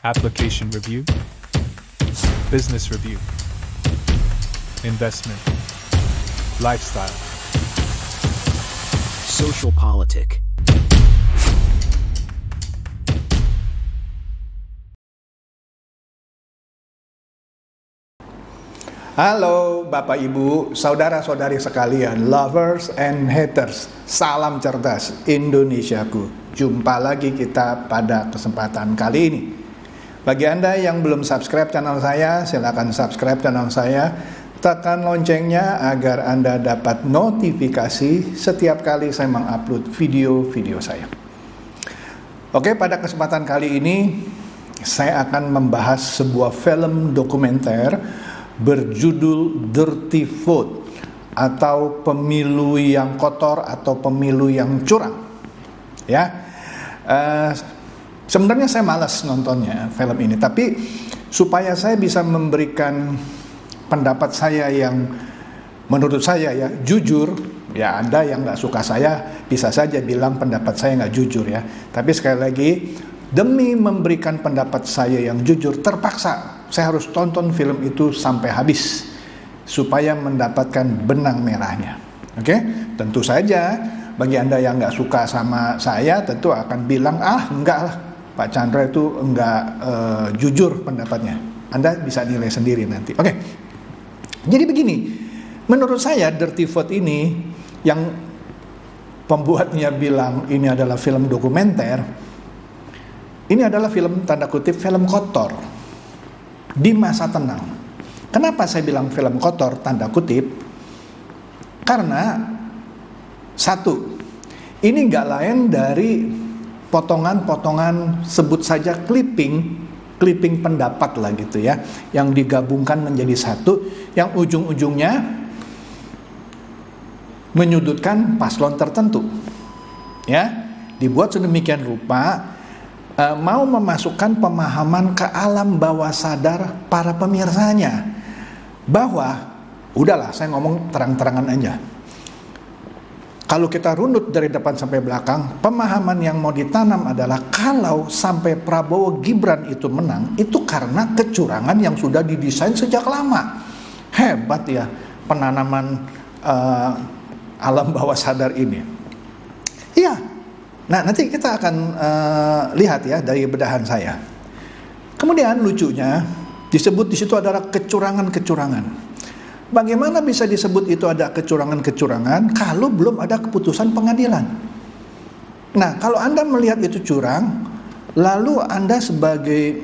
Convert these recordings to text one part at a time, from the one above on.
application review, business review, investment, lifestyle, social politic. Halo Bapak Ibu, saudara-saudari sekalian, lovers and haters, salam cerdas Indonesiaku. Jumpa lagi kita pada kesempatan kali ini. Bagi Anda yang belum subscribe channel saya, silakan subscribe channel saya. Tekan loncengnya agar Anda dapat notifikasi setiap kali saya mengupload video-video saya. Oke, pada kesempatan kali ini saya akan membahas sebuah film dokumenter berjudul Dirty Vote atau pemilu yang kotor atau pemilu yang curang. Ya, sebenarnya saya malas nontonnya film ini, tapi supaya saya bisa memberikan pendapat saya yang menurut saya ya jujur, ya Anda yang nggak suka saya bisa saja bilang pendapat saya nggak jujur ya. Tapi sekali lagi, demi memberikan pendapat saya yang jujur, terpaksa saya harus tonton film itu sampai habis supaya mendapatkan benang merahnya. Oke, tentu saja bagi Anda yang nggak suka sama saya tentu akan bilang enggak lah, Pak Chandra itu enggak jujur pendapatnya. Anda bisa nilai sendiri nanti. Oke, jadi begini, menurut saya Dirty Vote ini yang pembuatnya bilang ini adalah film dokumenter, ini adalah film tanda kutip film kotor di masa tenang. Kenapa saya bilang film kotor tanda kutip? Karena satu, ini nggak lain dari potongan-potongan, sebut saja clipping pendapat lah gitu ya, yang digabungkan menjadi satu, yang ujung-ujungnya menyudutkan paslon tertentu. Ya, dibuat sedemikian rupa mau memasukkan pemahaman ke alam bawah sadar para pemirsanya bahwa udahlah, saya ngomong terang-terangan aja. Kalau kita runut dari depan sampai belakang, pemahaman yang mau ditanam adalah kalau sampai Prabowo Gibran itu menang, itu karena kecurangan yang sudah didesain sejak lama. Hebat ya penanaman alam bawah sadar ini. Iya. Nah, nanti kita akan lihat ya dari bedahan saya. Kemudian lucunya disebut di situ adalah kecurangan-kecurangan. Bagaimana bisa disebut itu ada kecurangan-kecurangan kalau belum ada keputusan pengadilan? Nah, kalau Anda melihat itu curang, lalu Anda sebagai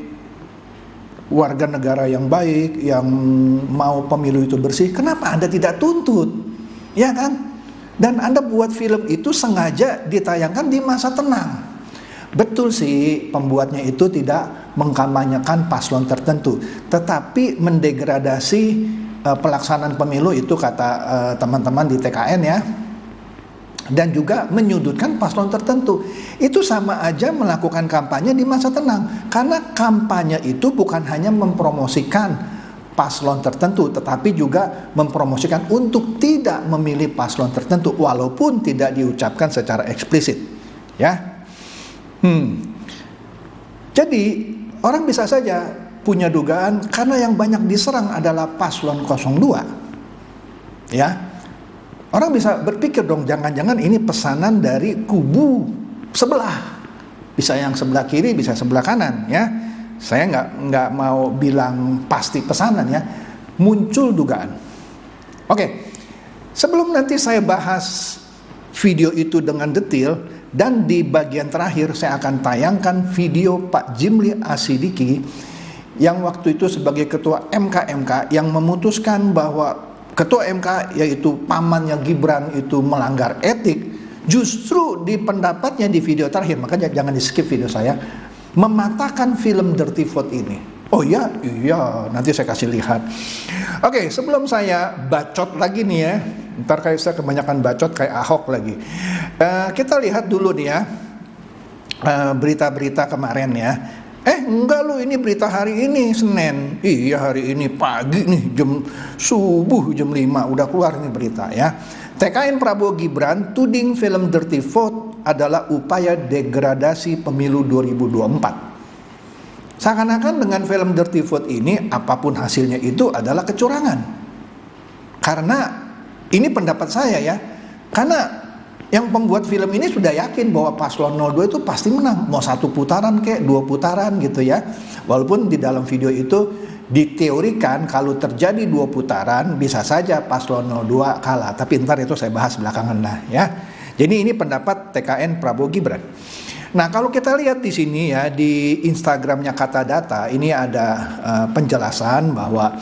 warga negara yang baik, yang mau pemilu itu bersih, kenapa Anda tidak tuntut? Ya kan? Dan Anda buat film itu sengaja ditayangkan di masa tenang. Betul sih, pembuatnya itu tidak mengkampanyekan paslon tertentu, tetapi mendegradasi pelaksanaan pemilu itu kata teman-teman di TKN ya, dan juga menyudutkan paslon tertentu. Itu sama aja melakukan kampanye di masa tenang, karena kampanye itu bukan hanya mempromosikan paslon tertentu, tetapi juga mempromosikan untuk tidak memilih paslon tertentu walaupun tidak diucapkan secara eksplisit ya. Jadi orang bisa saja punya dugaan karena yang banyak diserang adalah paslon 02 ya. Orang bisa berpikir dong, jangan-jangan ini pesanan dari kubu sebelah, bisa yang sebelah kiri, bisa sebelah kanan ya. Saya nggak mau bilang pasti pesanan ya, muncul dugaan. Oke, sebelum nanti saya bahas video itu dengan detail, dan di bagian terakhir saya akan tayangkan video Pak Jimli Asidiki yang waktu itu sebagai ketua MK yang memutuskan bahwa ketua MK yaitu pamannya Gibran itu melanggar etik. Justru di pendapatnya di video terakhir, makanya jangan di skip video saya, mematahkan film Dirty Vote ini. Oh iya, nanti saya kasih lihat. Oke, sebelum saya bacot lagi nih ya, ntar kayak saya kebanyakan bacot kayak Ahok lagi. Kita lihat dulu nih ya berita-berita kemarin ya. Enggak loh, ini berita hari ini Senin. Iya, hari ini pagi nih jam subuh jam 5 udah keluar nih berita ya. TKN Prabowo Gibran tuding film Dirty Vote adalah upaya degradasi pemilu 2024. Seakan-akan dengan film Dirty Vote ini apapun hasilnya itu adalah kecurangan. Karena ini pendapat saya ya. Karena yang pembuat film ini sudah yakin bahwa paslon 02 itu pasti menang, mau 1 putaran kek 2 putaran gitu ya. Walaupun di dalam video itu diteorikan kalau terjadi 2 putaran bisa saja paslon 02 kalah, tapi ntar itu saya bahas belakangan lah ya. Jadi ini pendapat TKN Prabowo Gibran. Nah, kalau kita lihat di sini ya, di Instagramnya Kata Data ini ada penjelasan bahwa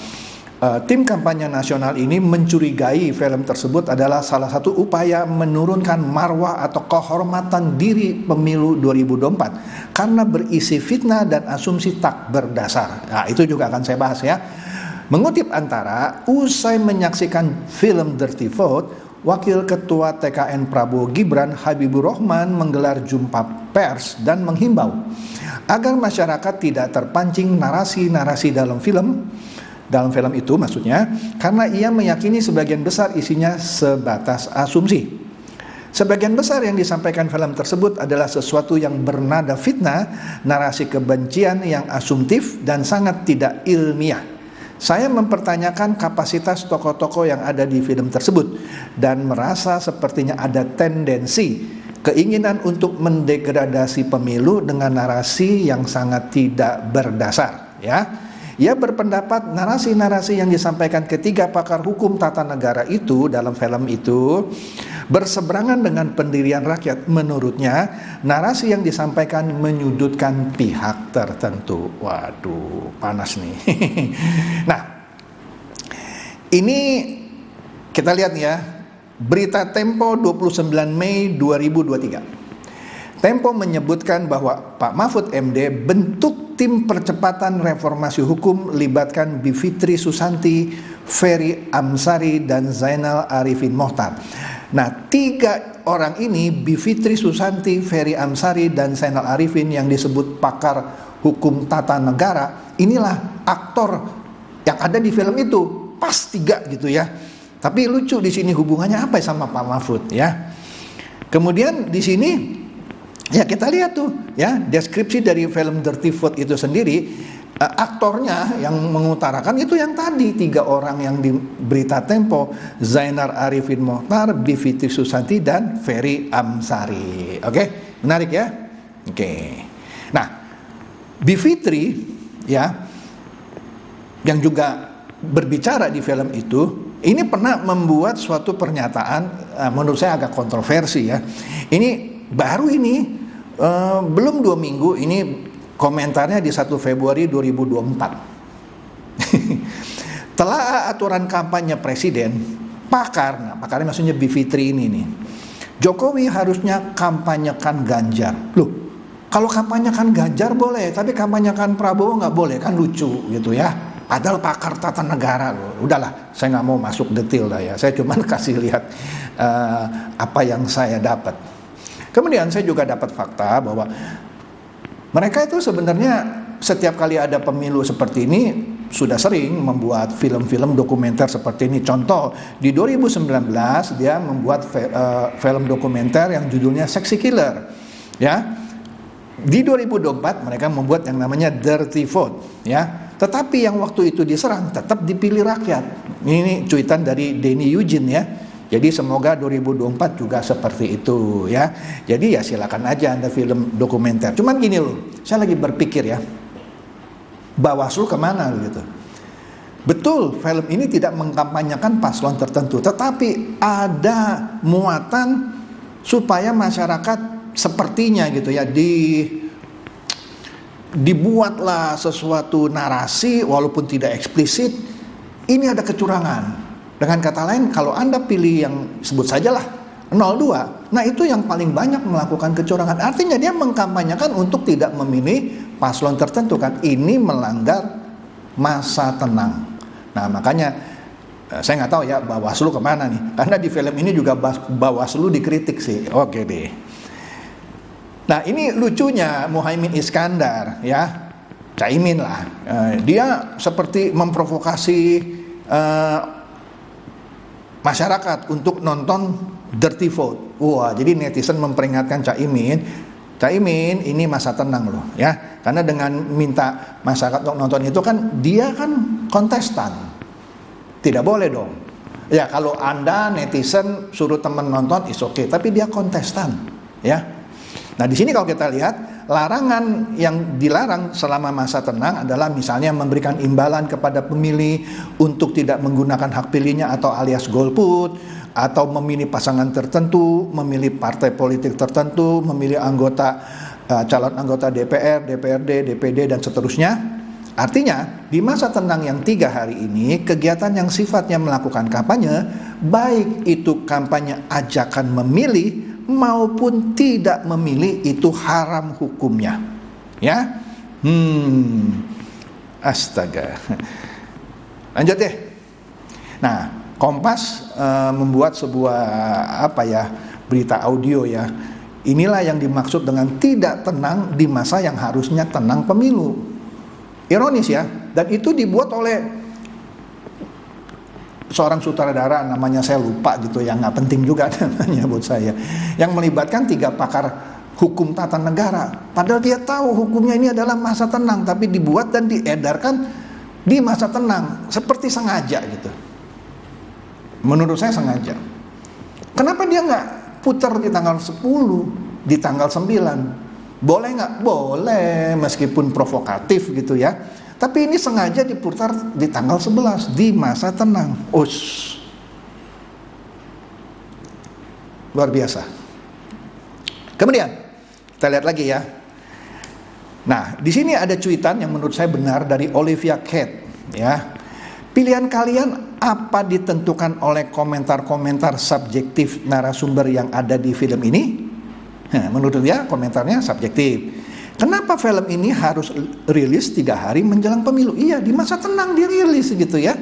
tim kampanye nasional ini mencurigai film tersebut adalah salah satu upaya menurunkan marwah atau kehormatan diri pemilu 2024 karena berisi fitnah dan asumsi tak berdasar. Nah, itu juga akan saya bahas ya. Mengutip Antara, usai menyaksikan film Dirty Vote, Wakil Ketua TKN Prabowo Gibran Habibur Rahman menggelar jumpa pers dan menghimbau agar masyarakat tidak terpancing narasi-narasi dalam film itu maksudnya, karena ia meyakini sebagian besar isinya sebatas asumsi. Sebagian besar yang disampaikan film tersebut adalah sesuatu yang bernada fitnah, narasi kebencian yang asumtif dan sangat tidak ilmiah. Saya mempertanyakan kapasitas tokoh-tokoh yang ada di film tersebut dan merasa sepertinya ada tendensi keinginan untuk mendegradasi pemilu dengan narasi yang sangat tidak berdasar ya. Ia berpendapat narasi-narasi yang disampaikan ketiga pakar hukum tata negara itu dalam film itu berseberangan dengan pendirian rakyat. Menurutnya, narasi yang disampaikan menyudutkan pihak tertentu. Waduh, panas nih. Nah, ini kita lihat ya, berita Tempo 29 Mei 2023. Tempo menyebutkan bahwa Pak Mahfud MD bentuk tim percepatan reformasi hukum libatkan Bivitri Susanti, Ferry Amsari, dan Zainal Arifin Mohtar. Nah, 3 orang ini, Bivitri Susanti, Ferry Amsari, dan Zainal Arifin yang disebut pakar hukum tata negara, inilah aktor yang ada di film itu. Pas 3 gitu ya. Tapi lucu di sini hubungannya apa sama Pak Mahfud ya. Kemudian di sini ya kita lihat tuh ya, deskripsi dari film Dirty Vote itu sendiri, aktornya yang mengutarakan itu yang tadi 3 orang yang di berita Tempo, Zainal Arifin Mohtar, Bivitri Susanti, dan Ferry Amsari. Oke, menarik ya. Oke. Nah, Bivitri ya yang juga berbicara di film itu, ini pernah membuat suatu pernyataan menurut saya agak kontroversi ya. Ini baru ini belum 2 minggu ini komentarnya di 1 Februari 2024. Telah aturan kampanye presiden, pakarnya maksudnya Bivitri ini nih, Jokowi harusnya kampanyekan Ganjar. Loh, kalau kampanyekan Ganjar boleh, tapi kampanyekan Prabowo nggak boleh, kan lucu gitu ya. Padahal pakar tata negara loh. Udahlah, saya nggak mau masuk detail lah ya. Saya cuma kasih lihat apa yang saya dapat. Kemudian saya juga dapat fakta bahwa mereka itu sebenarnya setiap kali ada pemilu seperti ini sudah sering membuat film-film dokumenter seperti ini. Contoh, di 2019 dia membuat film dokumenter yang judulnya Sexy Killer. Ya. Di 2024 mereka membuat yang namanya Dirty Vote, ya. Tetapi yang waktu itu diserang tetap dipilih rakyat. Ini cuitan dari Denny Eugene ya. Jadi semoga 2024 juga seperti itu ya. Jadi ya silakan aja Anda film dokumenter. Cuman gini loh, saya lagi berpikir ya, Bawaslu kemana gitu. Betul, film ini tidak mengkampanyekan paslon tertentu, tetapi ada muatan supaya masyarakat sepertinya gitu ya, dibuatlah sesuatu narasi walaupun tidak eksplisit, ini ada kecurangan. Dengan kata lain, kalau Anda pilih yang sebut sajalah 02, nah itu yang paling banyak melakukan kecurangan. Artinya dia mengkampanyekan untuk tidak memilih paslon tertentu kan. Ini melanggar masa tenang. Nah makanya saya nggak tahu ya Bawaslu kemana nih. Karena di film ini juga Bawaslu dikritik sih. Oke deh. Nah ini lucunya Muhaimin Iskandar ya, Caimin lah. Dia seperti memprovokasi masyarakat untuk nonton Dirty Vote. Wah, jadi netizen memperingatkan Caimin, Caimin ini masa tenang loh ya, karena dengan minta masyarakat untuk nonton itu kan dia kan kontestan, tidak boleh dong ya. Kalau Anda netizen suruh teman nonton is okay, tapi dia kontestan ya. Nah di sini kalau kita lihat larangan yang dilarang selama masa tenang adalah misalnya memberikan imbalan kepada pemilih untuk tidak menggunakan hak pilihnya atau alias golput, atau memilih pasangan tertentu, memilih partai politik tertentu, memilih anggota calon anggota DPR, DPRD, DPD dan seterusnya. Artinya di masa tenang yang 3 hari ini, kegiatan yang sifatnya melakukan kampanye, baik itu kampanye ajakan memilih maupun tidak memilih, itu haram hukumnya. Ya, astaga. Lanjut deh. Nah, Kompas membuat sebuah berita audio ya. Inilah yang dimaksud dengan tidak tenang di masa yang harusnya tenang pemilu. Ironis ya, dan itu dibuat oleh seorang sutradara, namanya saya lupa gitu, yang nggak penting juga namanya buat saya, yang melibatkan 3 pakar hukum tata negara. Padahal dia tahu hukumnya ini adalah masa tenang, tapi dibuat dan diedarkan di masa tenang, seperti sengaja gitu. Menurut saya sengaja. Kenapa dia nggak putar di tanggal 10, di tanggal 9? Boleh nggak? Boleh, meskipun provokatif gitu ya. Tapi ini sengaja diputar di tanggal 11, di masa tenang. Luar biasa. Kemudian, kita lihat lagi ya. Nah, di sini ada cuitan yang menurut saya benar dari Olivia Cat ya. Pilihan kalian apa ditentukan oleh komentar-komentar subjektif narasumber yang ada di film ini? Nah, menurut dia komentarnya subjektif. Kenapa film ini harus rilis 3 hari menjelang pemilu? Iya, di masa tenang dirilis gitu ya.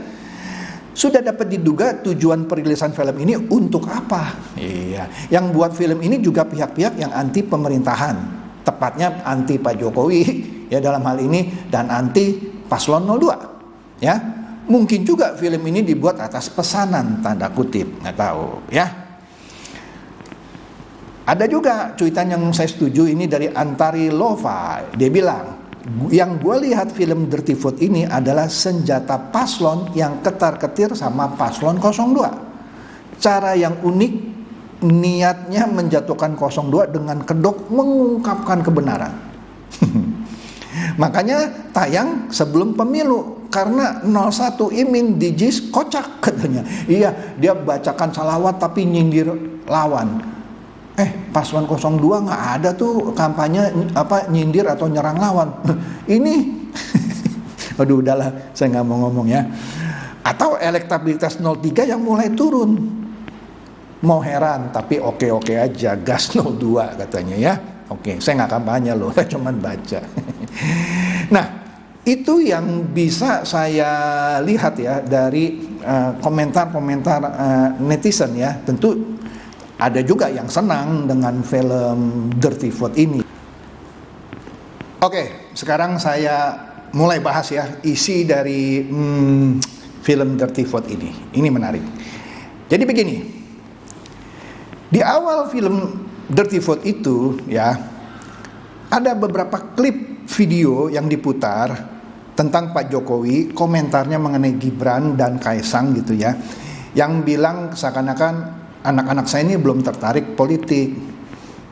Sudah dapat diduga tujuan perilisan film ini untuk apa? Iya, yang buat film ini juga pihak-pihak yang anti pemerintahan, tepatnya anti Pak Jokowi ya dalam hal ini, dan anti Paslon 02 ya. Mungkin juga film ini dibuat atas pesanan, tanda kutip, nggak tahu ya. Ada juga cuitan yang saya setuju ini dari Antari Lova. Dia bilang, yang gue lihat film Dirty Vote ini adalah senjata paslon yang ketar-ketir sama paslon 02. Cara yang unik, niatnya menjatuhkan 02 dengan kedok mengungkapkan kebenaran. Makanya tayang sebelum pemilu, karena 01 Imin Dijis kocak katanya. Iya, dia bacakan salawat tapi nyindir lawan. Paslon 02 nggak ada tuh kampanye nyindir atau nyerang lawan. Ini aduh udahlah, saya nggak mau ngomong ya. Atau elektabilitas 03 yang mulai turun. Mau heran, tapi oke aja, gas 02 katanya ya. Oke, saya nggak kampanye loh, saya cuma baca. Nah, itu yang bisa saya lihat ya dari komentar-komentar netizen ya. Tentu ada juga yang senang dengan film Dirty Vote ini. Oke, sekarang saya mulai bahas ya isi dari film Dirty Vote ini. Ini menarik. Jadi begini, di awal film Dirty Vote itu ya, ada beberapa klip video yang diputar tentang Pak Jokowi, komentarnya mengenai Gibran dan Kaisang gitu ya, yang bilang seakan-akan anak-anak saya ini belum tertarik politik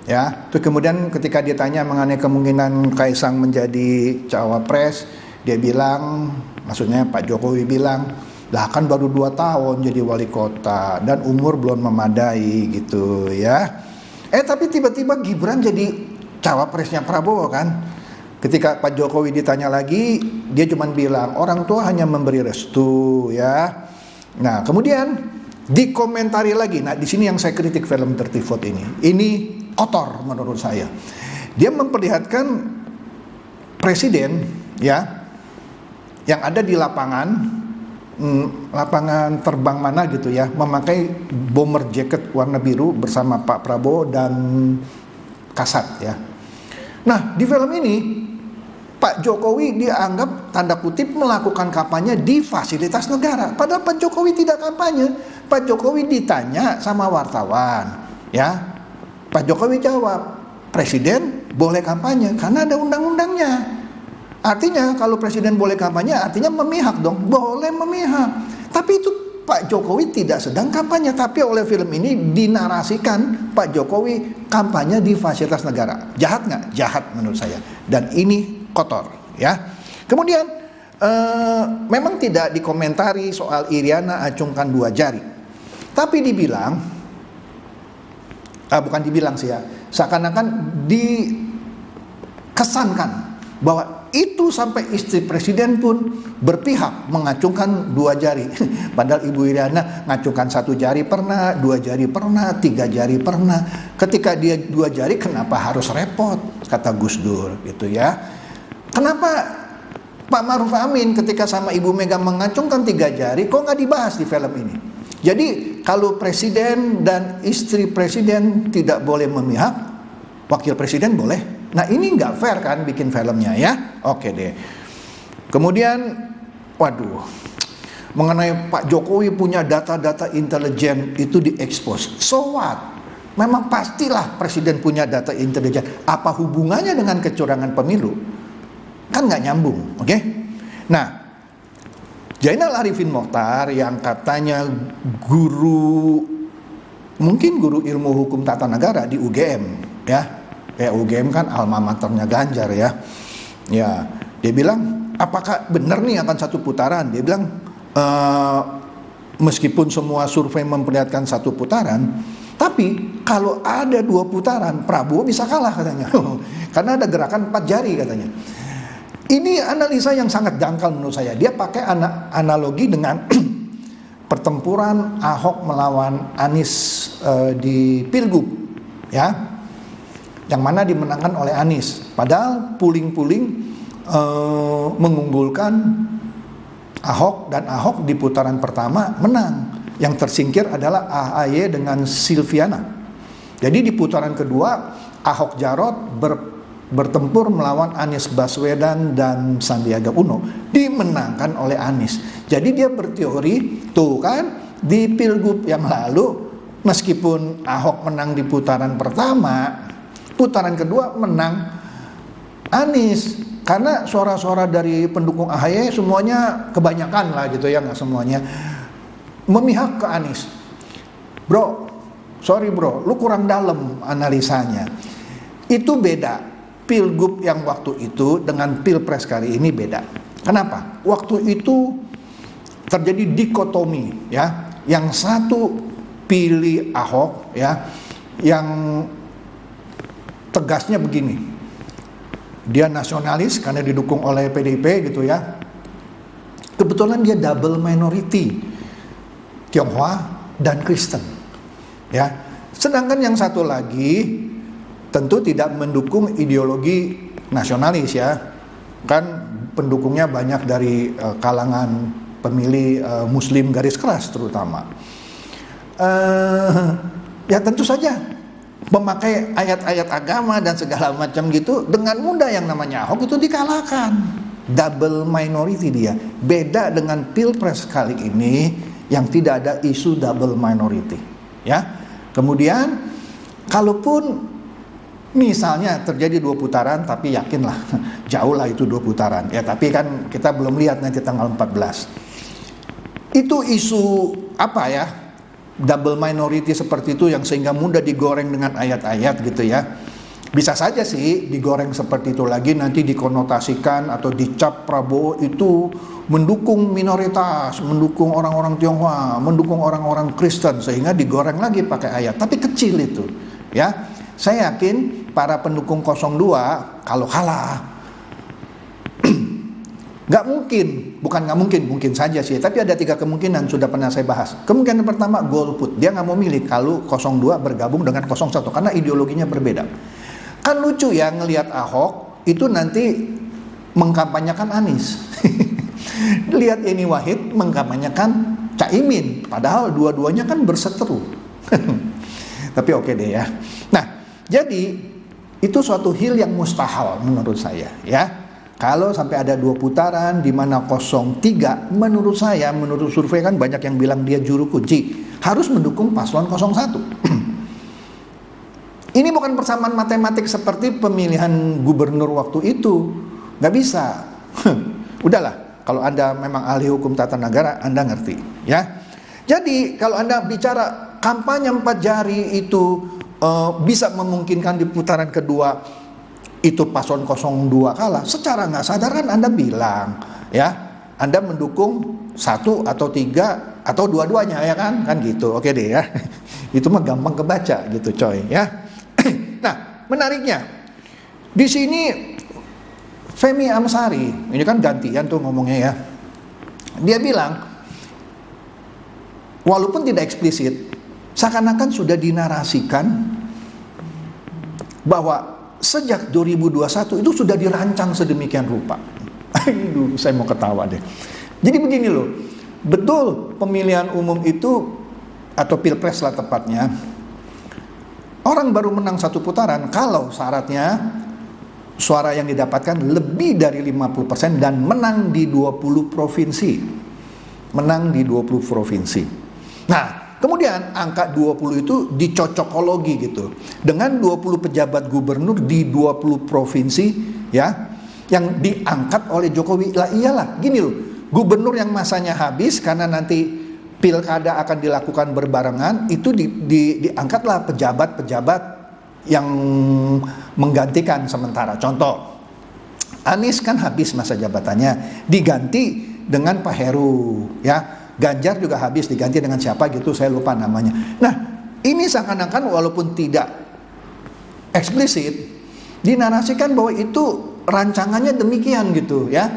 ya. Terus kemudian ketika dia tanya mengenai kemungkinan Kaisang menjadi cawapres, dia bilang, maksudnya Pak Jokowi bilang, lah kan baru 2 tahun jadi wali kota dan umur belum memadai gitu ya. Tapi tiba-tiba Gibran jadi cawapresnya Prabowo kan. Ketika Pak Jokowi ditanya lagi, dia cuma bilang orang tua hanya memberi restu ya. Nah, kemudian dikomentari lagi. Nah, di sini yang saya kritik film Dirty Vote ini. Ini kotor menurut saya. Dia memperlihatkan presiden ya yang ada di lapangan terbang mana gitu ya, memakai bomber jacket warna biru bersama Pak Prabowo dan Kasat ya. Nah, di film ini Pak Jokowi dianggap tanda kutip melakukan kampanye di fasilitas negara. Padahal Pak Jokowi tidak kampanye. Pak Jokowi ditanya sama wartawan ya. Pak Jokowi jawab, presiden boleh kampanye karena ada undang-undangnya. Artinya kalau presiden boleh kampanye artinya memihak dong, boleh memihak. Tapi itu Pak Jokowi tidak sedang kampanye, tapi oleh film ini dinarasikan Pak Jokowi kampanye di fasilitas negara. Jahat nggak? Jahat menurut saya. Dan ini kotor, ya. Kemudian memang tidak dikomentari soal Iriana acungkan 2 jari, tapi dibilang, bukan dibilang sih ya, seakan-akan dikesankan bahwa itu sampai istri presiden pun berpihak mengacungkan 2 jari. Padahal Ibu Iriana ngacungkan 1 jari pernah, 2 jari pernah, 3 jari pernah. Ketika dia 2 jari, kenapa harus repot? Kata Gus Dur, gitu ya. Kenapa Pak Maruf Amin ketika sama Ibu Mega mengacungkan 3 jari, kok nggak dibahas di film ini? Jadi kalau presiden dan istri presiden tidak boleh memihak, wakil presiden boleh. Nah ini nggak fair kan bikin filmnya ya. Oke deh. Kemudian, waduh, mengenai Pak Jokowi punya data-data intelijen itu diekspos. So what? Memang pastilah presiden punya data intelijen. Apa hubungannya dengan kecurangan pemilu? Kan nggak nyambung, oke? Nah, Zainal Arifin Mochtar yang katanya mungkin guru ilmu hukum tata negara di UGM, ya. UGM kan alma maternya Ganjar ya. Ya, dia bilang, apakah benar nih akan 1 putaran? Dia bilang, meskipun semua survei memperlihatkan 1 putaran, tapi kalau ada 2 putaran, Prabowo bisa kalah katanya. Karena ada gerakan 4 jari katanya. Ini analisa yang sangat dangkal menurut saya. Dia pakai analogi dengan pertempuran Ahok melawan Anies di Pilgub, ya. Yang mana dimenangkan oleh Anies. Padahal puling-puling mengunggulkan Ahok, dan Ahok di putaran pertama menang. Yang tersingkir adalah AHY dengan Silviana. Jadi di putaran kedua Ahok Jarot bertempur melawan Anies Baswedan dan Sandiaga Uno, dimenangkan oleh Anies. Jadi dia berteori, tuh kan, di Pilgub yang lalu meskipun Ahok menang di putaran pertama, putaran kedua menang Anies, karena suara-suara dari pendukung AHY semuanya, kebanyakan lah gitu ya, nggak semuanya, memihak ke Anies. Bro, sorry bro, lu kurang dalam analisanya. Itu beda. Pilgub yang waktu itu dengan Pilpres kali ini beda. Kenapa? Waktu itu terjadi dikotomi, ya. Yang satu pilih Ahok, ya, yang tegasnya begini, dia nasionalis karena didukung oleh PDIP gitu ya. Kebetulan dia double minority, Tionghoa dan Kristen, ya. Sedangkan yang satu lagi tentu tidak mendukung ideologi nasionalis, ya. Kan pendukungnya banyak dari kalangan pemilih Muslim garis keras terutama. Ya tentu saja memakai ayat-ayat agama dan segala macam gitu, dengan mudah yang namanya Ahok itu dikalahkan. Double minority dia. Beda dengan Pilpres kali ini yang tidak ada isu double minority, ya. Kemudian kalaupun misalnya terjadi 2 putaran, tapi yakinlah jauh lah itu 2 putaran. Ya tapi kan kita belum lihat nanti tanggal 14. Itu isu apa ya? Double minority seperti itu yang sehingga mudah digoreng dengan ayat-ayat gitu ya. Bisa saja sih digoreng seperti itu lagi, nanti dikonotasikan atau dicap Prabowo itu mendukung minoritas, mendukung orang-orang Tionghoa, mendukung orang-orang Kristen, sehingga digoreng lagi pakai ayat. Tapi kecil itu, ya. Saya yakin para pendukung 02 kalau kalah nggak mungkin, bukan nggak mungkin, mungkin saja sih, tapi ada 3 kemungkinan sudah pernah saya bahas. Kemungkinan pertama, golput, dia nggak mau milih kalau 02 bergabung dengan 01 karena ideologinya berbeda. Kan lucu ya ngelihat Ahok itu nanti mengkampanyekan Anies. Lihat Yeni Wahid mengkampanyekan Caimin, padahal dua-duanya kan berseteru. Tapi oke deh ya. Nah, jadi itu suatu hal yang mustahil menurut saya, ya. Kalau sampai ada 2 putaran di mana 03, menurut saya, menurut survei kan banyak yang bilang dia juru kunci, harus mendukung paslon 01. Ini bukan persamaan matematik seperti pemilihan gubernur waktu itu. Nggak bisa. Udahlah, kalau Anda memang ahli hukum tata negara, Anda ngerti, ya. Jadi kalau Anda bicara kampanye 4 jari itu bisa memungkinkan di putaran kedua itu paslon 02 kalah, secara nggak sadar kan Anda bilang, ya, Anda mendukung 1 atau 3 atau dua-duanya, ya kan gitu. Oke deh ya. Itu mah gampang kebaca gitu, coy, ya. Nah, menariknya di sini Femi Amsari, ini kan gantian tuh ngomongnya ya. Dia bilang, walaupun tidak eksplisit, seakan-akan sudah dinarasikan bahwa sejak 2021 itu sudah dirancang sedemikian rupa. Aduh, saya mau ketawa deh. Jadi begini loh, betul pemilihan umum itu atau pilpres lah tepatnya, orang baru menang 1 putaran kalau syaratnya suara yang didapatkan lebih dari 50% dan menang di 20 provinsi. Menang di 20 provinsi. Nah, kemudian angka 20 itu dicocokologi gitu. Dengan 20 pejabat gubernur di 20 provinsi, ya, yang diangkat oleh Jokowi. Lah iyalah, gini loh. Gubernur yang masanya habis karena nanti pilkada akan dilakukan berbarengan, itu diangkatlah pejabat-pejabat yang menggantikan sementara. Contoh, Anies kan habis masa jabatannya, diganti dengan Pak Heru, ya. Ganjar juga habis, diganti dengan siapa gitu, saya lupa namanya. Nah, ini seakan-akan walaupun tidak eksplisit, dinarasikan bahwa itu rancangannya demikian gitu, ya.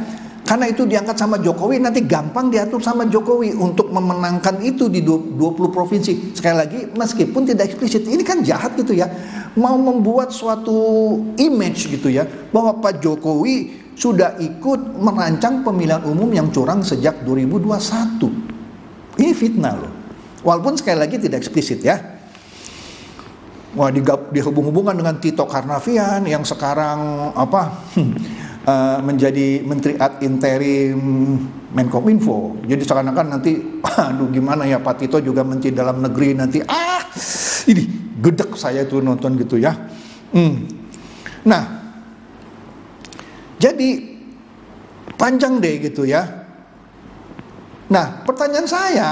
Karena itu diangkat sama Jokowi, nanti gampang diatur sama Jokowi untuk memenangkan itu di 20 provinsi. Sekali lagi, meskipun tidak eksplisit, ini kan jahat gitu ya. Mau membuat suatu image gitu ya, bahwa Pak Jokowi sudah ikut merancang pemilihan umum yang curang sejak 2021. Ini fitnah loh. Walaupun sekali lagi tidak eksplisit ya. Wah, dihubung-hubungkan dengan Tito Karnavian yang sekarang menjadi Menteri Ad Interim Menkominfo. Jadi seakan-akan nanti, aduh gimana ya, Pak Tito juga Menteri Dalam Negeri nanti. Ini gedek saya tuh nonton gitu ya. Nah, jadi panjang deh gitu ya. Nah, pertanyaan saya,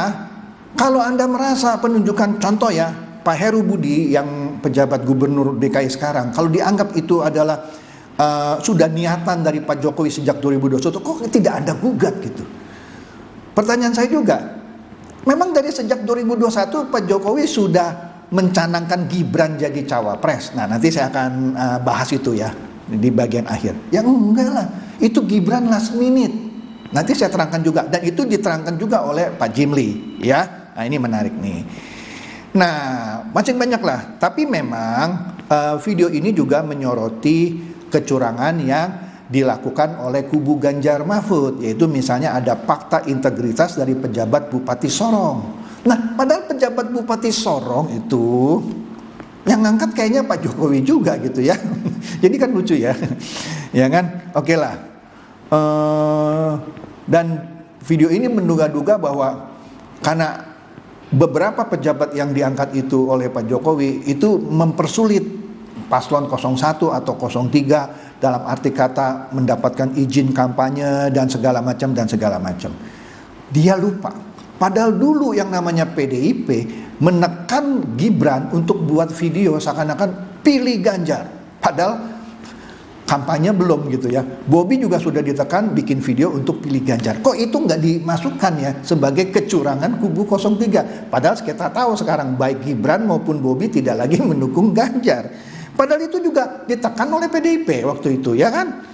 kalau Anda merasa penunjukan contoh ya, Pak Heru Budi yang pejabat gubernur DKI sekarang, kalau dianggap itu adalah sudah niatan dari Pak Jokowi sejak 2021, kok tidak ada gugat gitu? Pertanyaan saya juga, memang dari sejak 2021 Pak Jokowi sudah mencanangkan Gibran jadi cawapres. Nah, nanti saya akan bahas itu ya di bagian akhir. Ya enggak lah, itu Gibran last minute. Nanti saya terangkan juga, dan itu diterangkan juga oleh Pak Jimli, ya. Nah, ini menarik nih. Nah, macam banyak lah. Tapi memang video ini juga menyoroti kecurangan yang dilakukan oleh kubu Ganjar Mahfud, yaitu misalnya ada fakta integritas dari pejabat Bupati Sorong. Nah, padahal pejabat Bupati Sorong itu yang ngangkat kayaknya Pak Jokowi juga gitu ya. Jadi kan lucu ya. Ya kan? Oke lah. Dan video ini menduga-duga bahwa karena beberapa pejabat yang diangkat itu oleh Pak Jokowi itu mempersulit paslon 01 atau 03 dalam arti kata mendapatkan izin kampanye dan segala macam. Dia lupa. Padahal dulu yang namanya PDIP menekan Gibran untuk buat video seakan-akan pilih Ganjar. Padahal kampanye belum gitu ya. Bobi juga sudah ditekan bikin video untuk pilih Ganjar. Kok itu nggak dimasukkan ya sebagai kecurangan kubu 03? Padahal kita tahu sekarang baik Gibran maupun Bobi tidak lagi mendukung Ganjar. Padahal itu juga ditekan oleh PDIP waktu itu, ya kan?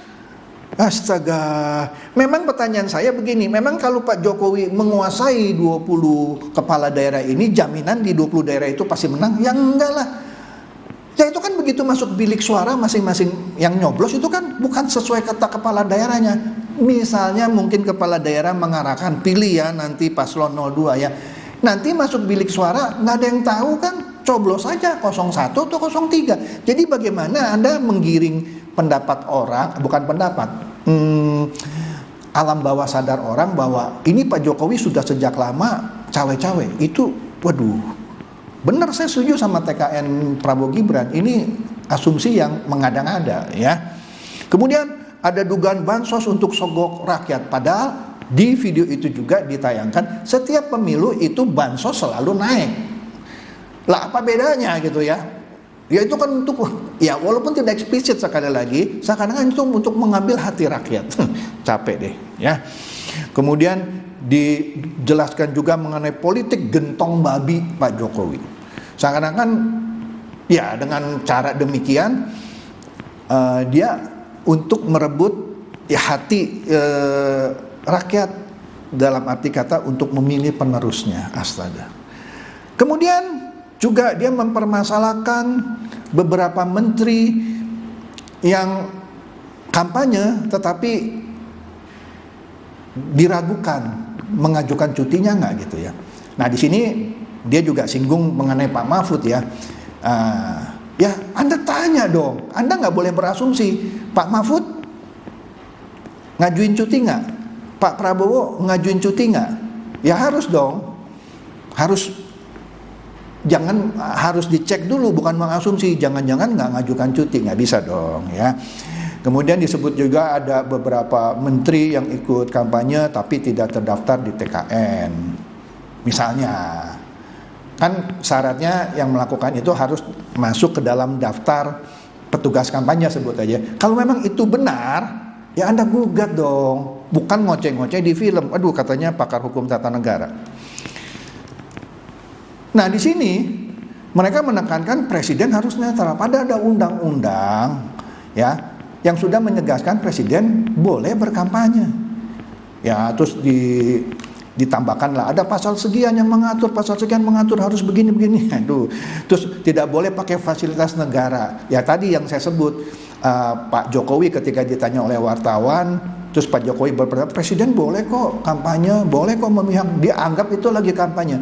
Astaga. Memang pertanyaan saya begini, memang kalau Pak Jokowi menguasai 20 kepala daerah ini, jaminan di 20 daerah itu pasti menang? Ya enggak lah. Ya itu kan begitu masuk bilik suara masing-masing yang nyoblos itu kan bukan sesuai kata kepala daerahnya. Misalnya mungkin kepala daerah mengarahkan pilih ya nanti paslon 02 ya. Nanti masuk bilik suara nggak ada yang tahu kan, coblos saja 01 atau 03. Jadi bagaimana Anda menggiring pendapat orang, bukan pendapat, alam bawah sadar orang bahwa ini Pak Jokowi sudah sejak lama cawe-cawe. Itu waduh, benar, saya setuju sama TKN Prabowo Gibran. Ini asumsi yang mengada-ngada ya. Kemudian ada dugaan bansos untuk sogok rakyat, padahal di video itu juga ditayangkan setiap pemilu itu bansos selalu naik. Lah apa bedanya gitu ya? Ya itu kan untuk, ya walaupun tidak eksplisit sekali lagi, seakan-akan itu untuk mengambil hati rakyat. Capek deh ya. Kemudian dijelaskan juga mengenai politik gentong babi Pak Jokowi. Seakan-akan ya dengan cara demikian dia untuk merebut ya hati rakyat, dalam arti kata untuk memilih penerusnya. Astaga. Kemudian juga dia mempermasalahkan beberapa menteri yang kampanye tetapi diragukan mengajukan cutinya nggak gitu ya. Nah di sini dia juga singgung mengenai Pak Mahfud ya. Ya Anda tanya dong, Anda nggak boleh berasumsi. Pak Mahfud ngajuin cuti nggak? Pak Prabowo ngajuin cuti nggak? Ya harus dong, harus dicek dulu, bukan mengasumsi. Jangan-jangan nggak ngajukan cuti, nggak bisa dong ya. Kemudian disebut juga ada beberapa menteri yang ikut kampanye tapi tidak terdaftar di TKN. Misalnya, kan syaratnya yang melakukan itu harus masuk ke dalam daftar petugas kampanye, sebut aja. Kalau memang itu benar, ya Anda gugat dong. Bukan ngoceh-ngoceh di film. Aduh, katanya pakar hukum tata negara. Nah, di sini mereka menekankan presiden harus netral. Padahal ada undang-undang ya yang sudah menyegaskan presiden boleh berkampanye. Ya, terus ditambahkanlah ada pasal sekian yang mengatur, pasal sekian mengatur harus begini-begini. Aduh, terus tidak boleh pakai fasilitas negara. Ya tadi yang saya sebut, Pak Jokowi ketika ditanya oleh wartawan, terus Pak Jokowi berpendapat presiden boleh kok kampanye, boleh kok memihak, dia anggap itu lagi kampanye.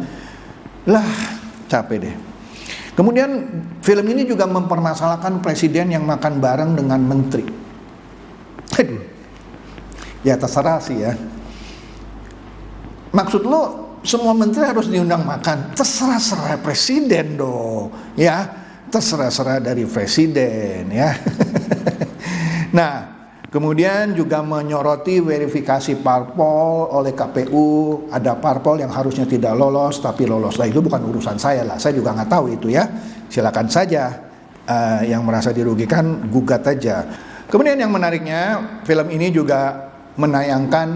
Lah, capek deh. Kemudian film ini juga mempermasalahkan presiden yang makan bareng dengan menteri. Aduh, ya terserah sih ya. Maksud lo semua menteri harus diundang makan? Terserah presiden dong, ya. Terserah dari presiden ya. Nah, kemudian juga menyoroti verifikasi parpol oleh KPU. Ada parpol yang harusnya tidak lolos tapi lolos. Lah itu bukan urusan saya lah. Saya juga nggak tahu itu ya. Silakan saja yang merasa dirugikan gugat aja. Kemudian yang menariknya, film ini juga menayangkan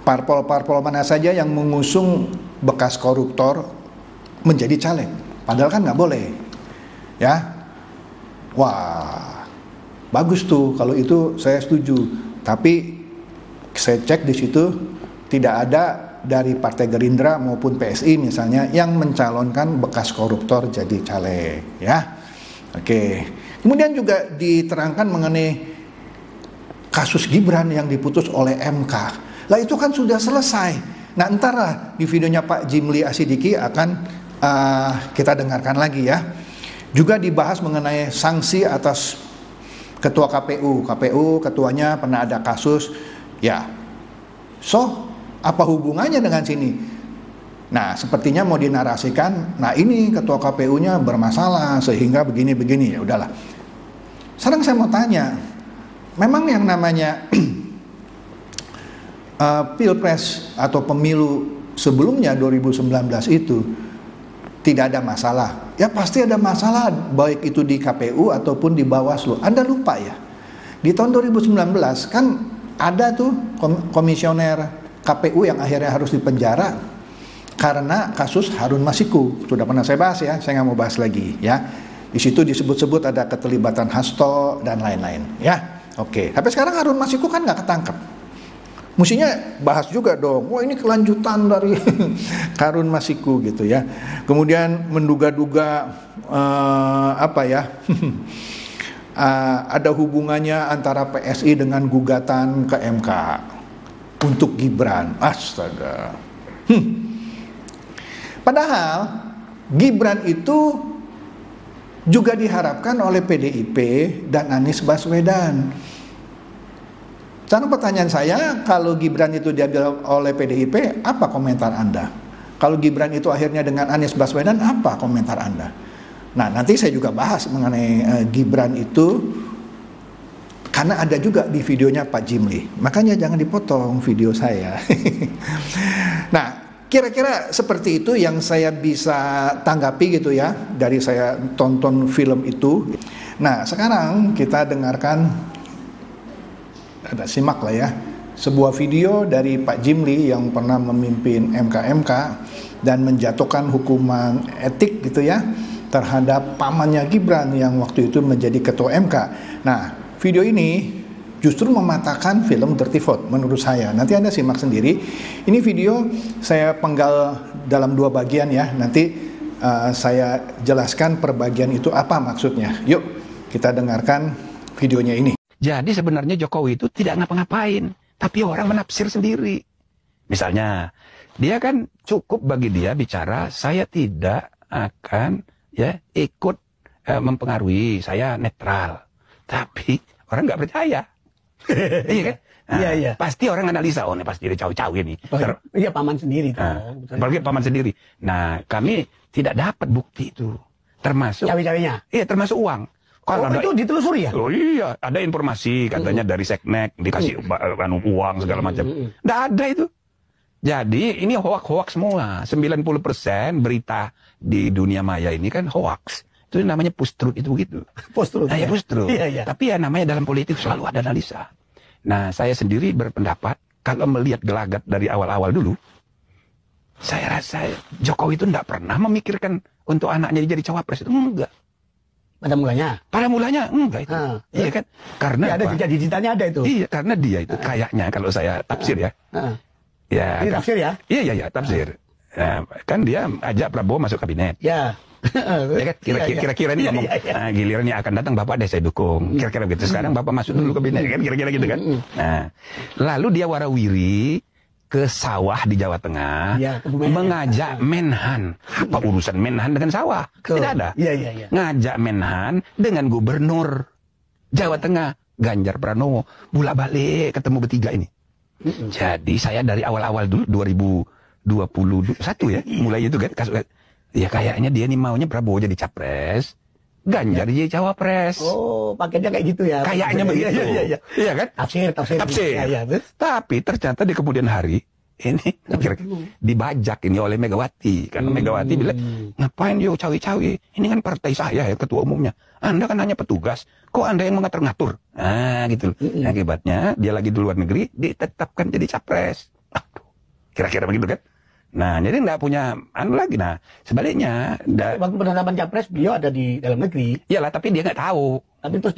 parpol-parpol mana saja yang mengusung bekas koruptor menjadi caleg. Padahal kan nggak boleh. Ya, wah, bagus tuh kalau itu saya setuju. Tapi saya cek di situ tidak ada dari Partai Gerindra maupun PSI misalnya yang mencalonkan bekas koruptor jadi caleg. Ya, oke. Kemudian juga diterangkan mengenai kasus Gibran yang diputus oleh MK. Lah itu kan sudah selesai. Nah entar lah di videonya Pak Jimli Asidiki akan kita dengarkan lagi ya. Juga dibahas mengenai sanksi atas ketua KPU. KPU ketuanya pernah ada kasus. Ya, so apa hubungannya dengan sini? Nah sepertinya mau dinarasikan. Nah ini ketua KPU-nya bermasalah sehingga begini-begini. Ya udahlah. Sekarang saya mau tanya, memang yang namanya Pilpres atau pemilu sebelumnya 2019 itu tidak ada masalah? Ya pasti ada masalah, baik itu di KPU ataupun di Bawaslu. Anda lupa ya, di tahun 2019 kan ada tuh komisioner KPU yang akhirnya harus dipenjara karena kasus Harun Masiku. Sudah pernah saya bahas ya, saya nggak mau bahas lagi ya. Di situ disebut-sebut ada keterlibatan Hasto dan lain-lain ya. Oke, tapi sekarang Harun Masiku kan nggak ketangkep. Mestinya bahas juga dong. Wah ini kelanjutan dari Harun Masiku gitu ya. Kemudian menduga-duga ada hubungannya antara PSI dengan gugatan ke MK untuk Gibran. Astaga. Padahal Gibran itu juga diharapkan oleh PDIP dan Anies Baswedan. Sekarang pertanyaan saya, kalau Gibran itu diambil oleh PDIP, apa komentar Anda? Kalau Gibran itu akhirnya dengan Anies Baswedan, apa komentar Anda? Nah, nanti saya juga bahas mengenai Gibran itu, karena ada juga di videonya Pak Jimli. Makanya jangan dipotong video saya. Nah, kira-kira seperti itu yang saya bisa tanggapi gitu ya, dari saya tonton film itu. Nah, sekarang kita dengarkan, ada simak lah ya, sebuah video dari Pak Jimli yang pernah memimpin MK dan menjatuhkan hukuman etik gitu ya terhadap pamannya Gibran yang waktu itu menjadi ketua MK. Nah, video ini justru mematahkan film Dirty Vote menurut saya. Nanti Anda simak sendiri. Ini video saya penggal dalam 2 bagian ya. Nanti saya jelaskan per bagian itu apa maksudnya. Yuk kita dengarkan videonya ini. Jadi sebenarnya Jokowi itu tidak ngapa-ngapain, tapi orang menafsir sendiri. Misalnya, dia kan cukup bagi dia bicara, saya tidak akan ya ikut mempengaruhi, saya netral. Tapi orang nggak percaya. Iya kan? Nah, iya. Pasti orang analisa, oh ini pasti dia cawe-cawe nih. Iya, paman sendiri. Apalagi paman sendiri. Nah, kami tidak dapat bukti itu. Termasuk Cawe-cawenya? Iya, termasuk uang. Kalau itu ditelusuri ya? Oh iya, ada informasi katanya dari Seknek dikasih uang segala macam. Nggak ada itu. Jadi ini hoax semua. 90% berita di dunia maya ini kan hoax. Itu namanya post-truth itu begitu. Post-truth. Nah, ya post-truth. Iya. Tapi ya namanya dalam politik selalu ada analisa. Nah, saya sendiri berpendapat kalau melihat gelagat dari awal-awal dulu, saya rasa Jokowi itu tidak pernah memikirkan untuk anaknya jadi cawapres. Itu enggak. Pada mulanya enggak itu. Iya kan? Karena ya, ada jejak digitalnya ada itu. Iya, karena dia itu kayaknya kalau saya tafsir ya. Ya, ini kan, tafsir ya? Iya, tafsir. Kan dia ajak Prabowo masuk kabinet. Ya. Ya kan? Kira-kira ini ngomong, nah, giliran yang akan datang Bapak deh saya dukung. Kira-kira begitu. Sekarang Bapak masuk dulu kabinet kan, kira-kira gitu kan. Nah, lalu dia warawiri ke sawah di Jawa Tengah, mengajak Menhan. Apa urusan Menhan dengan sawah? Tidak ada. Iya. Ngajak Menhan dengan gubernur Jawa Tengah, Ganjar Pranowo, bolak-balik ketemu bertiga ini. Jadi saya dari awal-awal dulu 2021 ya, mulai itu kan kasus. Ya kayaknya dia nih maunya Prabowo jadi capres, Ganjar jadi cawapres. Oh, paketnya kayak gitu ya. Kayaknya begitu. Iya kan? Tafsir. Ya. Tapi ternyata di kemudian hari ini dibajak ini oleh Megawati. Karena Megawati bilang, ngapain dia cawe-cawe? Ini kan partai saya ya, ketua umumnya. Anda kan hanya petugas. Kok Anda yang mengatur-ngatur? Nah gitu. Akibatnya dia lagi di luar negeri, ditetapkan jadi capres. Aduh, kira-kira begitu kan? Nah, jadi nggak punya lagi. Nah, sebaliknya. Waktu penetapan capres, beliau ada di dalam negeri. Iyalah, tapi dia nggak tahu. Tapi terus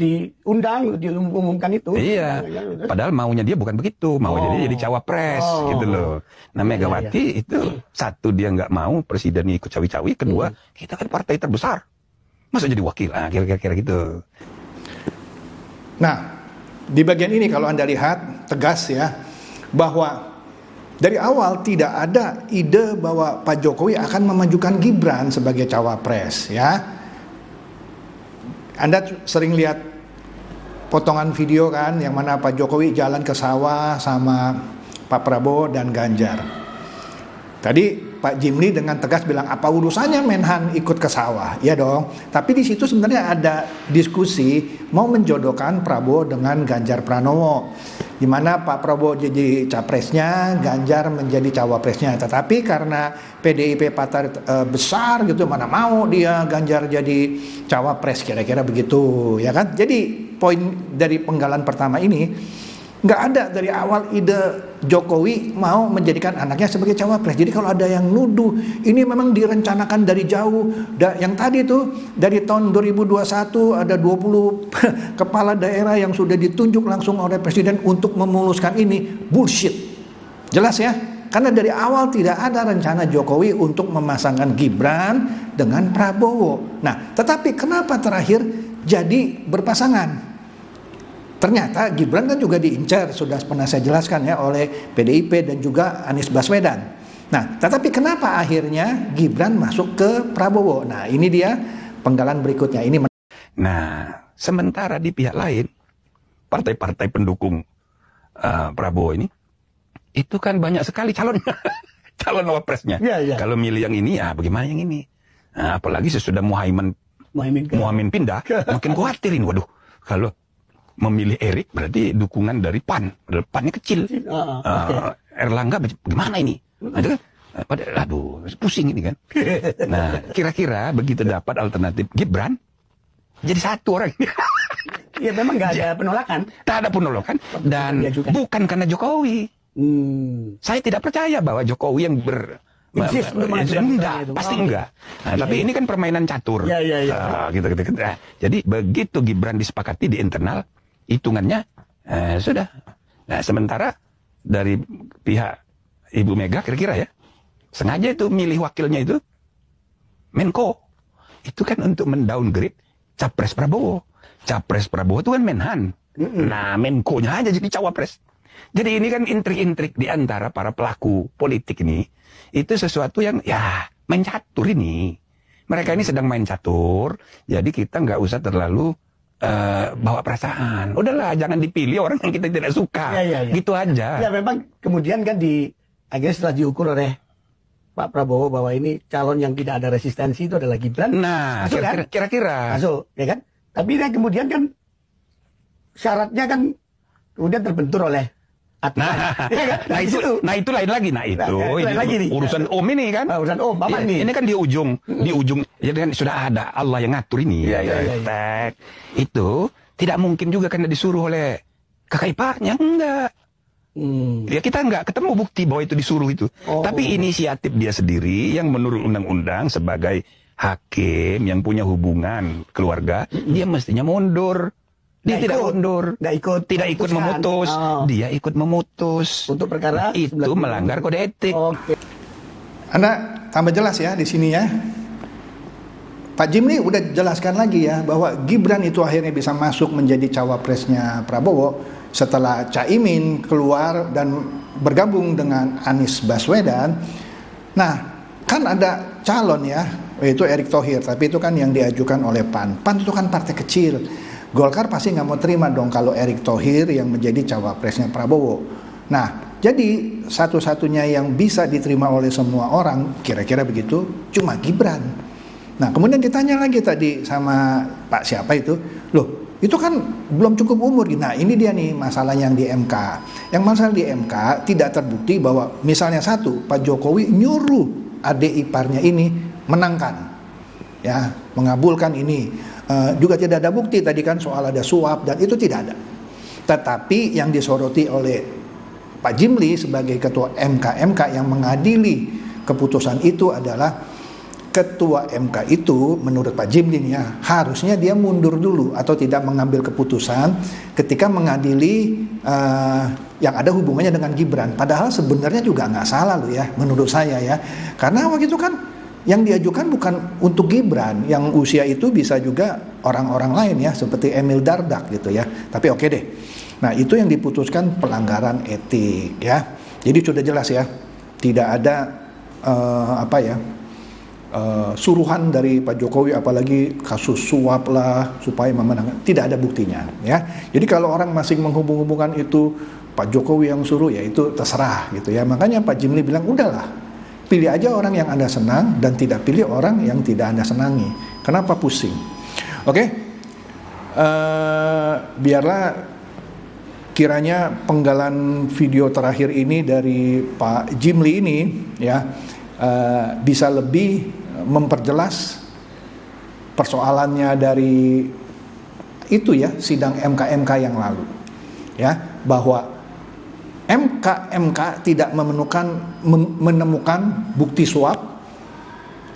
diumumkan itu. Iya. Padahal maunya dia bukan begitu. Maunya dia jadi cawapres gitu loh. Nah, Megawati itu satu dia nggak mau presiden ikut cawi-cawi. Kedua, kita kan partai terbesar. Masa jadi wakil? Nah, kira-kira gitu. Nah, di bagian ini kalau Anda lihat tegas ya bahwa dari awal tidak ada ide bahwa Pak Jokowi akan memajukan Gibran sebagai cawapres ya. Anda sering lihat potongan video kan yang mana Pak Jokowi jalan ke sawah sama Pak Prabowo dan Ganjar. Tadi Pak Jimli dengan tegas bilang apa urusannya Menhan ikut ke sawah? Ya dong. Tapi di situ sebenarnya ada diskusi mau menjodohkan Prabowo dengan Ganjar Pranowo, di mana Pak Prabowo jadi capresnya, Ganjar menjadi cawapresnya. Tetapi karena PDIP partai besar gitu, mana mau dia Ganjar jadi cawapres, kira-kira begitu, ya kan? Jadi poin dari penggalan pertama ini nggak ada dari awal ide Jokowi mau menjadikan anaknya sebagai cawapres. Jadi kalau ada yang nuduh ini memang direncanakan dari jauh, yang tadi tuh dari tahun 2021 ada 20 kepala daerah yang sudah ditunjuk langsung oleh presiden untuk memuluskan ini, bullshit. Jelas ya? Karena dari awal tidak ada rencana Jokowi untuk memasangkan Gibran dengan Prabowo. Nah, tetapi kenapa terakhir jadi berpasangan? Ternyata Gibran kan juga diincar, sudah pernah saya jelaskan ya, oleh PDIP dan juga Anies Baswedan. Nah, tetapi kenapa akhirnya Gibran masuk ke Prabowo? Nah, ini dia penggalan berikutnya. Nah, sementara di pihak lain, partai-partai pendukung Prabowo ini, itu kan banyak sekali calonnya. calon wapresnya. Iya, iya. Kalau milih yang ini, ya bagaimana yang ini? Nah, apalagi sesudah Muhaimin pindah, makin khawatirin. Waduh, kalau memilih Erik berarti dukungan dari PAN. Padahal PAN-nya kecil. Erlangga bagaimana ini? Ada kan? Aduh, pusing ini kan. Nah, kira-kira begitu dapat alternatif Gibran, jadi satu orang. Ya memang nggak ada penolakan. Tak ada penolakan. Dan bukan karena Jokowi. Saya tidak percaya bahwa Jokowi yang enggak, pasti enggak. Nah, tapi ini kan permainan catur. Ya. Gitu. Nah, jadi begitu Gibran disepakati di internal, hitungannya sudah. Nah, sementara dari pihak Ibu Mega kira-kira ya, sengaja itu milih wakilnya itu Menko. Itu kan untuk mendowngrade Capres Prabowo. Capres Prabowo itu kan Menhan. Nah, Menko-nya aja jadi cawapres. Jadi ini kan intrik-intrik di antara para pelaku politik ini. Itu sesuatu yang ya main catur ini. Mereka ini sedang main catur. Jadi kita nggak usah terlalu bawa perasaan. Udahlah, jangan dipilih orang yang kita tidak suka. Ya. Gitu aja. Ya memang kemudian kan akhirnya setelah diukur oleh Pak Prabowo bahwa ini calon yang tidak ada resistensi itu adalah Gibran. Nah, kira-kira. Masuk, ya kan? Tapi kan kemudian kan syaratnya kan kemudian terbentur oleh aturan. Nah, itu lain lagi. Nah, itu lain lagi nih. Urusan Om ini kan. Urusan Om, apa nih? Ini kan di ujung. Ya kan sudah ada Allah yang ngatur ini. Iya. Itu tidak mungkin juga karena disuruh oleh kakak iparnya, enggak. Ya kita nggak ketemu bukti bahwa itu disuruh itu. Tapi inisiatif dia sendiri yang menurut undang-undang sebagai hakim yang punya hubungan keluarga, dia mestinya mundur. Dia tidak mundur, tidak ikut memutus. Dia ikut memutus. Untuk perkara itu melanggar kode etik. Anda tambah jelas ya di sini ya. Pak Jimli udah jelaskan lagi ya bahwa Gibran itu akhirnya bisa masuk menjadi cawapresnya Prabowo setelah Caimin keluar dan bergabung dengan Anies Baswedan. Nah, kan ada calon ya, yaitu Erick Thohir, tapi itu kan yang diajukan oleh PAN. PAN itu kan partai kecil. Golkar pasti nggak mau terima dong kalau Erick Thohir yang menjadi cawapresnya Prabowo. Nah, jadi satu-satunya yang bisa diterima oleh semua orang, kira-kira begitu, cuma Gibran. Nah, kemudian ditanya lagi tadi sama Pak siapa itu, loh itu kan belum cukup umur. Nah, ini dia nih masalah yang di MK. Yang masalah di MK tidak terbukti bahwa misalnya satu, Pak Jokowi nyuruh adik iparnya ini menangkan, ya, mengabulkan ini. Juga tidak ada bukti tadi kan soal ada suap dan itu tidak ada. Tetapi yang disoroti oleh Pak Jimli sebagai ketua MK yang mengadili keputusan itu adalah ketua MK itu menurut Pak Jimli ya harusnya dia mundur dulu atau tidak mengambil keputusan ketika mengadili yang ada hubungannya dengan Gibran. Padahal sebenarnya juga nggak salah loh ya menurut saya ya, karena waktu itu kan yang diajukan bukan untuk Gibran, yang usia itu bisa juga orang-orang lain ya, seperti Emil Dardak gitu ya. Tapi oke deh. Nah, itu yang diputuskan pelanggaran etik ya. Jadi sudah jelas ya, tidak ada suruhan dari Pak Jokowi, apalagi kasus suap lah supaya memenangkan. Tidak ada buktinya ya. Jadi kalau orang masih menghubung-hubungkan itu Pak Jokowi yang suruh, ya itu terserah gitu ya. Makanya Pak Jimli bilang udahlah, pilih aja orang yang Anda senang dan tidak pilih orang yang tidak Anda senangi. Kenapa pusing? Oke? Biarlah kiranya penggalan video terakhir ini dari Pak Jimli ini ya bisa lebih memperjelas persoalannya dari itu ya, sidang MK yang lalu. Ya, bahwa MK tidak menemukan bukti suap,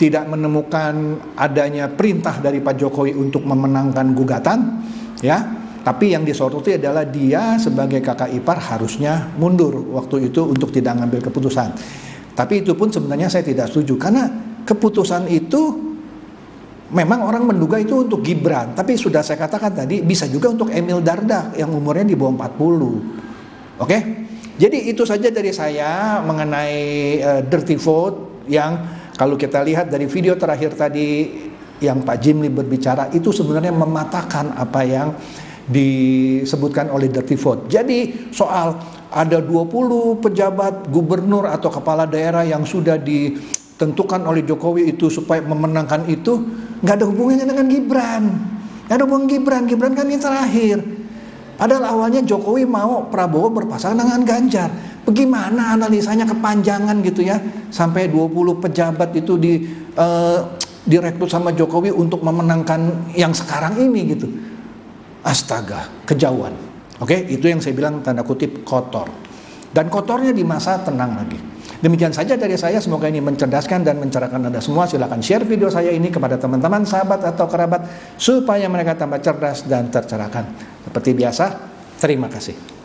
tidak menemukan adanya perintah dari Pak Jokowi untuk memenangkan gugatan, ya. Tapi yang disoroti adalah dia sebagai kakak ipar harusnya mundur waktu itu untuk tidak mengambil keputusan. Tapi itu pun sebenarnya saya tidak setuju karena keputusan itu memang orang menduga itu untuk Gibran, tapi sudah saya katakan tadi bisa juga untuk Emil Dardak yang umurnya di bawah 40. Oke? Jadi itu saja dari saya mengenai dirty vote yang kalau kita lihat dari video terakhir tadi yang Pak Jimli berbicara itu sebenarnya mematahkan apa yang disebutkan oleh dirty vote. Jadi soal ada 20 pejabat gubernur atau kepala daerah yang sudah ditentukan oleh Jokowi itu supaya memenangkan itu, nggak ada hubungannya dengan Gibran. Nggak ada hubungan Gibran kan ini terakhir. Padahal awalnya Jokowi mau Prabowo berpasangan dengan Ganjar. Bagaimana analisanya kepanjangan gitu ya, sampai 20 pejabat itu direkrut sama Jokowi untuk memenangkan yang sekarang ini gitu. Astaga, kejauhan. Oke, itu yang saya bilang tanda kutip kotor. Dan kotornya di masa tenang lagi. Demikian saja dari saya, semoga ini mencerdaskan dan mencerahkan Anda semua. Silakan share video saya ini kepada teman-teman, sahabat atau kerabat supaya mereka tambah cerdas dan tercerahkan. Seperti biasa, terima kasih.